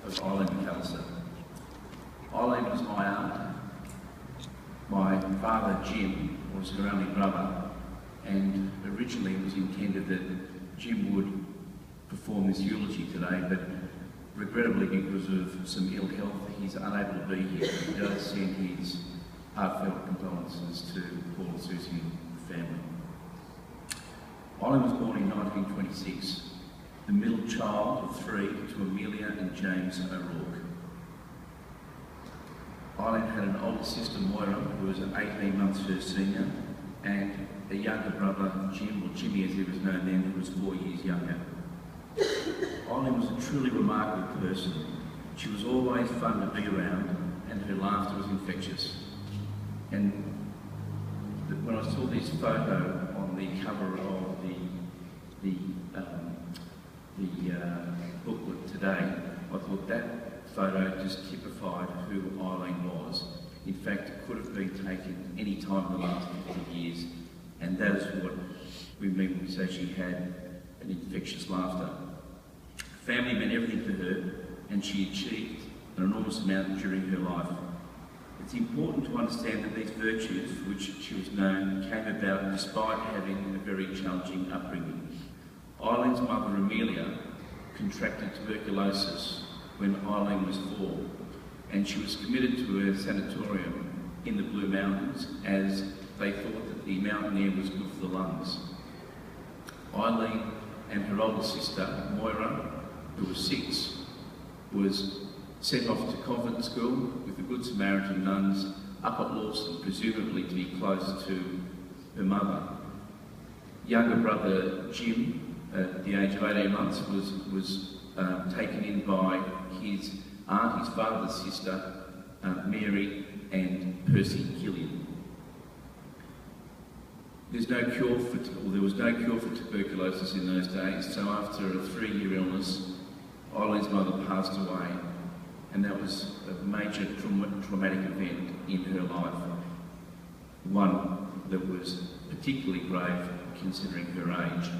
of Eileen McAllister. Eileen was my aunt. My father, Jim, was her only brother, and originally it was intended that Jim would perform this eulogy today, but regrettably because of some ill health, he's unable to be here. He does send his heartfelt condolences to Paul and Susie and the family. Eileen was born in 1926, the middle child of three to Amelia and James O'Rourke. Eileen had an older sister, Moira, who was 18 months her senior, and a younger brother, Jim, or Jimmy as he was known then, who was 4 years younger. Eileen was a truly remarkable person. She was always fun to be around, and her laughter was infectious. And when I saw this photo on the cover of the booklet today, I thought that photo just typified who Eileen was. In fact, it could have been taken any time in the last 50 years, and that is what we mean when we say she had an infectious laughter. Family meant everything to her, and she achieved an enormous amount during her life. It's important to understand that these virtues for which she was known came about despite having a very challenging upbringing. Eileen's mother, Amelia, contracted tuberculosis when Eileen was 4, and she was committed to a sanatorium in the Blue Mountains as they thought that the mountain air was good for the lungs. Eileen and her older sister, Moira, who was 6, was sent off to convent school with the Good Samaritan nuns up at Lawson, presumably to be close to her mother. Younger brother Jim, at the age of 18 months, was taken in by his aunt, his father's sister, Mary, and Percy Killian. There was no cure for tuberculosis in those days, so after a 3-year illness, Eileen's mother passed away, and that was a major traumatic event in her life, one that was particularly grave considering her age.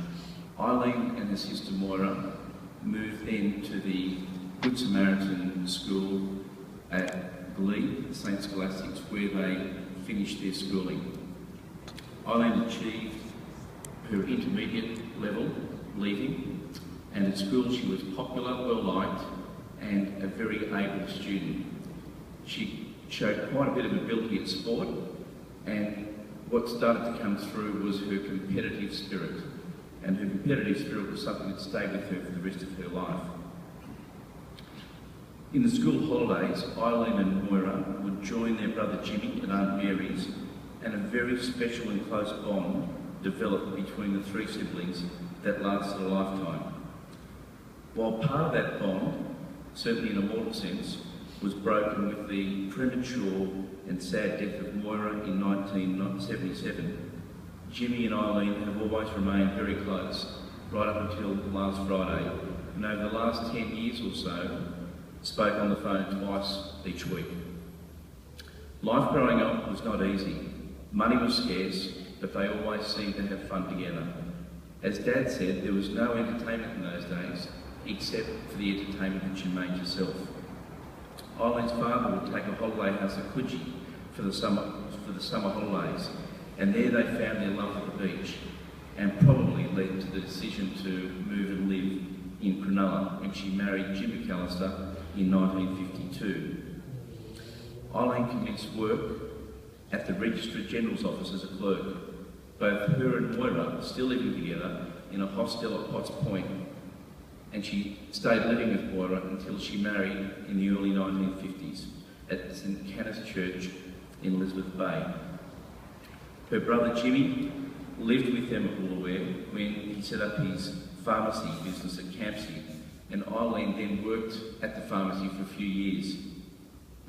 Eileen and her sister Moira moved then to the Good Samaritan School at Glebe, St Scholastics, where they finished their schooling. Eileen achieved her intermediate level, leaving, and at school she was popular, well-liked, and a very able student. She showed quite a bit of ability at sport, and what started to come through was her competitive spirit. And her competitive spirit was something that stayed with her for the rest of her life. In the school holidays, Eileen and Moira would join their brother Jimmy at Aunt Mary's, and a very special and close bond developed between the 3 siblings that lasted a lifetime. While part of that bond, certainly in a mortal sense, was broken with the premature and sad death of Moira in 1977, Jimmy and Eileen have always remained very close, right up until last Friday, and over the last 10 years or so, spoke on the phone twice each week. Life growing up was not easy. Money was scarce, but they always seemed to have fun together. As Dad said, there was no entertainment in those days, except for the entertainment that you made yourself. Eileen's father would take a holiday house at Coogee for the summer holidays, and there they found their love of the beach, and probably led to the decision to move and live in Cronulla when she married Jim McAllister in 1952. Eileen commenced work at the Registrar General's office as a clerk. Both her and Moira still living together in a hostel at Potts Point, and she stayed living with Moira until she married in the early 1950s at St Canice Church in Elizabeth Bay. Her brother Jimmy lived with them at Woolooware when he set up his pharmacy business at Campsie, and Eileen then worked at the pharmacy for a few years.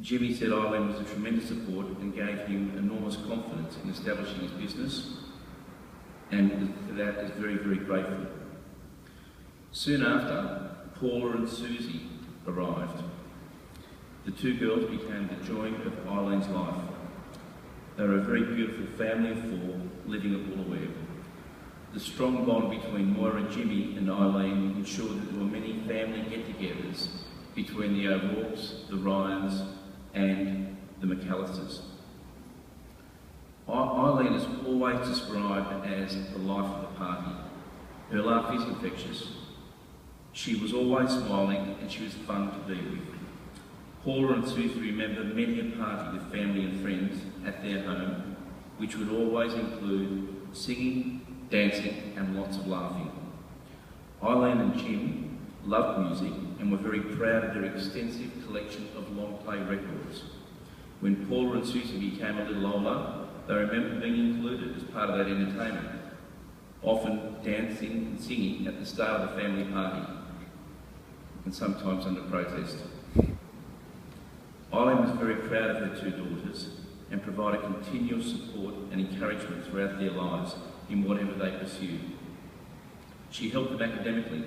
Jimmy said Eileen was a tremendous support and gave him enormous confidence in establishing his business, and for that is very, very grateful. Soon after, Paula and Susie arrived. The 2 girls became the joy of Eileen's life. They were a very beautiful family of 4 living at Woolooware. The strong bond between Moira and Jimmy and Eileen ensured that there were many family get-togethers between the O'Rourkes, the Ryans and the McAllisters. Eileen is always described as the life of the party. Her laugh is infectious. She was always smiling and she was fun to be with. Paula and Susie remember many a party with family and friends at their home, which would always include singing, dancing and lots of laughing. Eileen and Jim loved music and were very proud of their extensive collection of long play records. When Paula and Susie became a little older, they remember being included as part of that entertainment, often dancing and singing at the start of the family party, and sometimes under protest. Eileen was very proud of her two daughters and provided continual support and encouragement throughout their lives in whatever they pursued. She helped them academically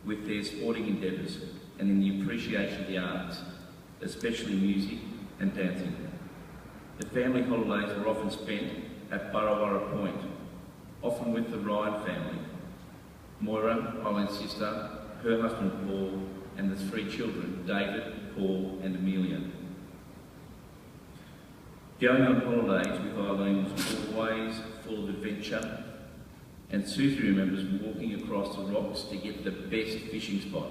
with their sporting endeavours and in the appreciation of the arts, especially music and dancing. The family holidays were often spent at Burrawarra Point, often with the Ryan family. Moira, Eileen's sister, her husband Paul, and the three children, David, Paul and Amelia. Going on holidays with Eileen was always full of adventure, and Susie remembers walking across the rocks to get the best fishing spot,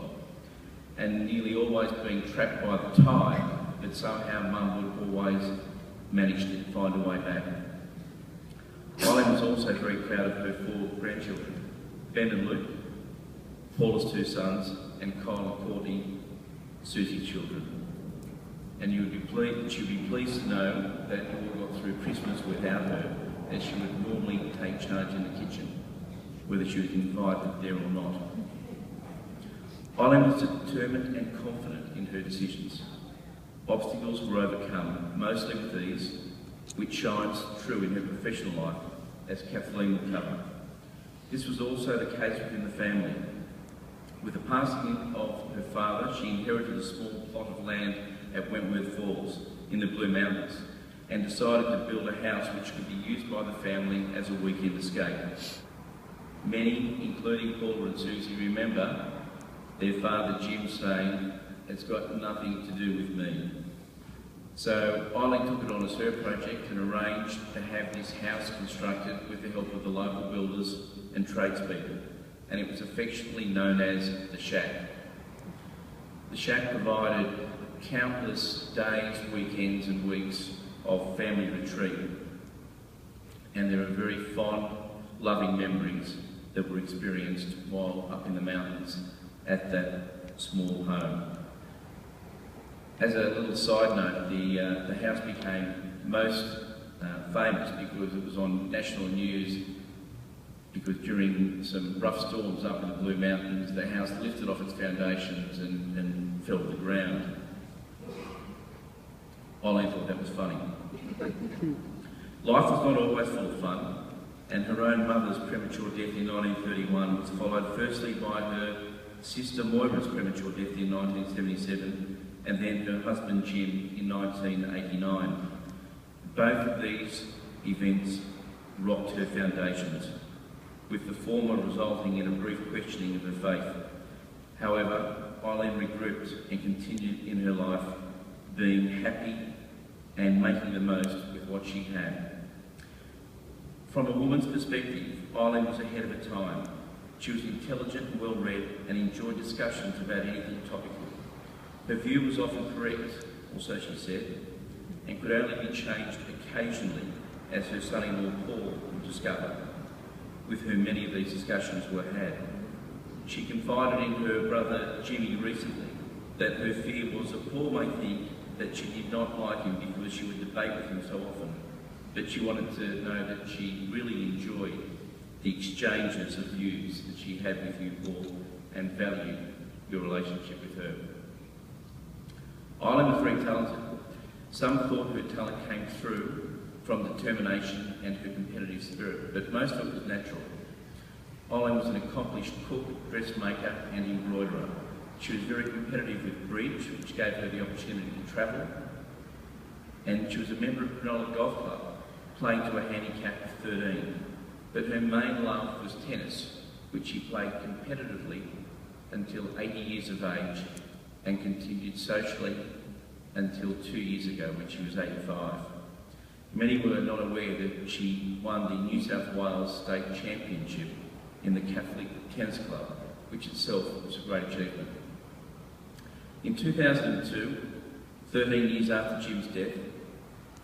and nearly always being trapped by the tide, but somehow Mum would always manage to find a way back. Eileen was also very proud of her four grandchildren, Ben and Luke, Paula's two sons, and Kyle and Courtney, Susie's children. And she'd be pleased to know that you all got through Christmas without her, as she would normally take charge in the kitchen, whether she was invited there or not. Eileen was determined and confident in her decisions. Obstacles were overcome, mostly with ease, which shines true in her professional life, as Kathleen will cover. This was also the case within the family. With the passing of her father, she inherited a small plot of land at Wentworth Falls in the Blue Mountains and decided to build a house which could be used by the family as a weekend escape. Many, including Paula and Susie, remember their father Jim saying, "It's got nothing to do with me." So Eileen took it on as her project and arranged to have this house constructed with the help of the local builders and tradespeople, and it was affectionately known as the Shack. The Shack provided countless days, weekends and weeks of family retreat, and there are very fond, loving memories that were experienced while up in the mountains at that small home. As a little side note, the house became most famous because it was on national news, because during some rough storms up in the Blue Mountains, the house lifted off its foundations and fell to the ground. Eileen thought that was funny. Life was not always full of fun, and her own mother's premature death in 1931 was followed firstly by her sister Moira's premature death in 1977, and then her husband Jim in 1989. Both of these events rocked her foundations, with the former resulting in a brief questioning of her faith. However, Eileen regrouped and continued in her life, being happy and making the most with what she had. From a woman's perspective, Eileen was ahead of her time. She was intelligent and well-read and enjoyed discussions about anything topical. Her view was often correct, or so she said, and could only be changed occasionally, as her son-in-law Paul would discover, with whom many of these discussions were had. She confided in her brother Jimmy recently that her fear was that Paul may think that she did not like him because she would debate with him so often, but she wanted to know that she really enjoyed the exchanges of views that she had with you, Paul, and valued your relationship with her. Eileen was very talented. Some thought her talent came through from determination and her competitive spirit, but most of it was natural. Eileen was an accomplished cook, dressmaker and embroiderer. She was very competitive with bridge, which gave her the opportunity to travel, and she was a member of Cronulla Golf Club, playing to a handicap of 13. But her main love was tennis, which she played competitively until 80 years of age, and continued socially until 2 years ago when she was 85. Many were not aware that she won the New South Wales State Championship in the Catholic Tennis Club, which itself was a great achievement. In 2002, 13 years after Jim's death,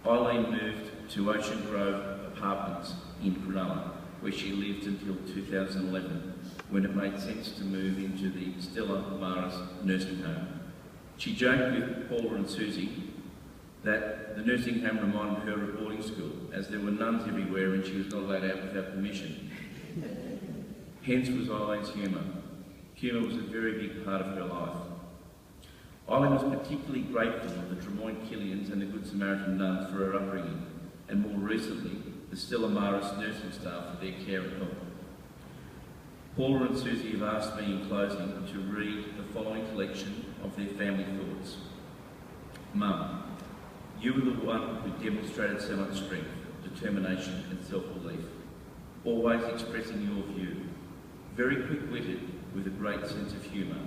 Eileen moved to Ocean Grove Apartments in Cronulla, where she lived until 2011, when it made sense to move into the Stella Maris nursing home. She joked with Paula and Susie that the nursing home reminded her of boarding school, as there were nuns everywhere and she was not allowed out without permission. Hence was Eileen's humour. Humour was a very big part of her life. Eileen was particularly grateful of the Drummoyne Killians and the Good Samaritan nuns for her upbringing, and more recently, the Stella Maris nursing staff for their care and help. Paula and Susie have asked me in closing to read the following collection of their family thoughts. Mum, you were the one who demonstrated so much strength, determination and self-belief, always expressing your view, very quick-witted with a great sense of humour,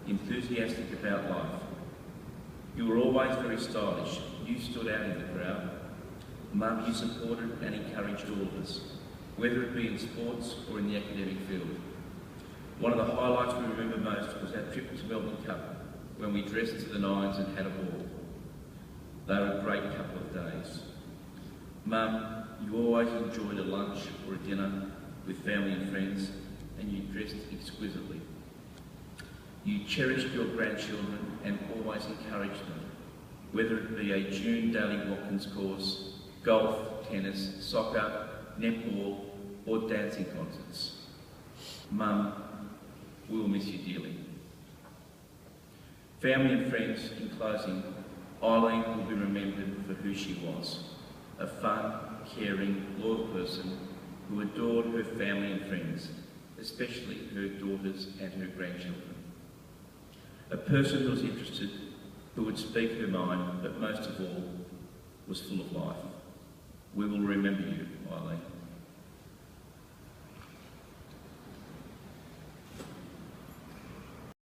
enthusiastic about life. You were always very stylish. You stood out in the crowd. Mum, you supported and encouraged all of us, whether it be in sports or in the academic field. One of the highlights we remember most was our trip to Melbourne Cup, when we dressed to the nines and had a ball. They were a great couple of days. Mum, you always enjoyed a lunch or a dinner with family and friends, and you dressed exquisitely. You cherished your grandchildren and always encouraged them, whether it be a June Daly Watkins course, golf, tennis, soccer, netball or dancing concerts. Mum, we will miss you dearly. Family and friends, in closing, Eileen will be remembered for who she was, a fun, caring, loyal person who adored her family and friends, especially her daughters and her grandchildren. A person who was interested, who would speak her mind, but most of all, was full of life. We will remember you, Eileen.